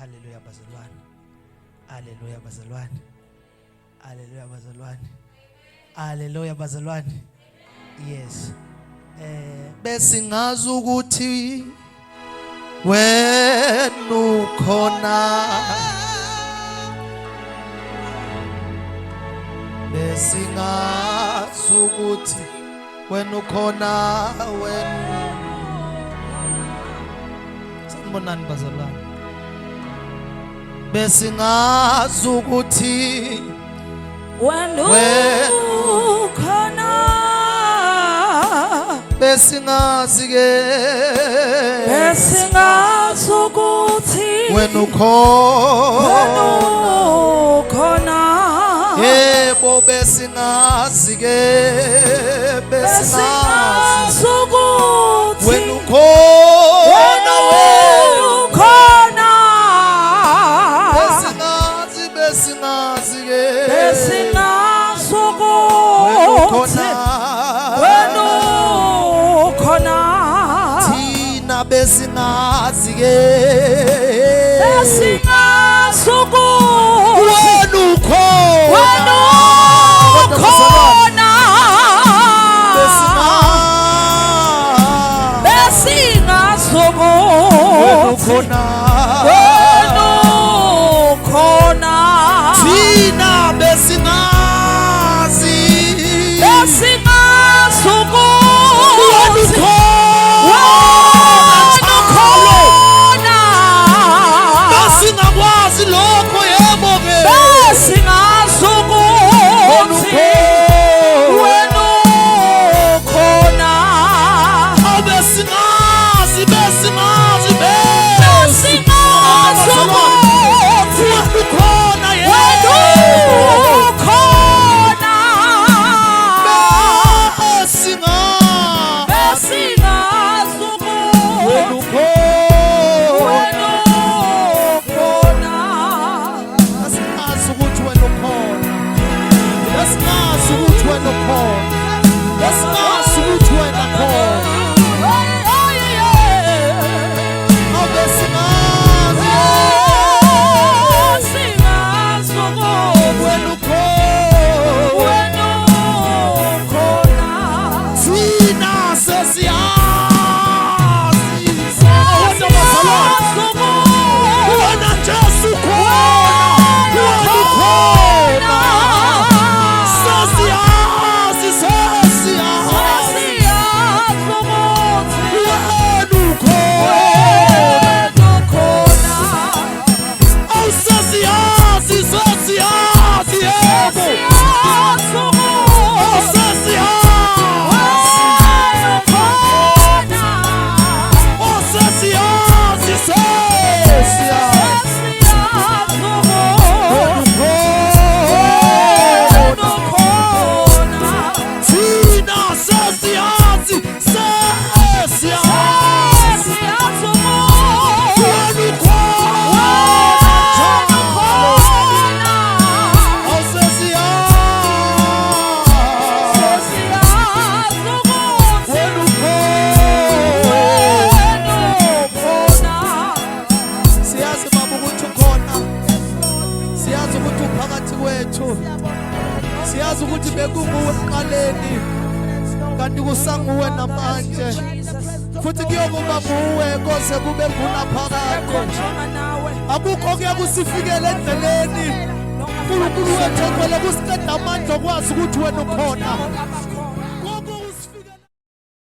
Hallelujah bazalwane. Hallelujah bazalwane. Hallelujah bazalwane. Hallelujah bazalwane. Yes. Besingazi ukuthi wena ukhona. Besingazi ukuthi wena ukhona wena. Sanibonani bazalwane. Besingazi ukuthi wena ukhona. Besingazi ke besingazi ukuthi wena ukhona. Yebo besingazi ke besingazi ukuthi wena ukhona besingazi ke besingazi ukuthi wena ukhona. thina besingazi ke besingazi ukuthi wena ukhona. besingazi ukhona. Thina besingazi ukuthi besingakwazi lokho yebo ke besingazi ukuthi wena ukhona. besingazi ukhona yebo ukhona. besingazi ukuthi wena ukhona. besingazi ukuthi wena ukhona. Besingazi ukuthi wena ukhona. Besingazi ukuthi wena ukhona. Siyazi ukuthi bekunguwe ekuqaleni kanti kusanguwe namanje futhi kuyokuba nguwe koze kube ngunaphakade. Akukho kuya kusifikele endleleni uNkulunkulu wethu ekwele kusiqeda amandla okwazi ukuthi wena ukhona.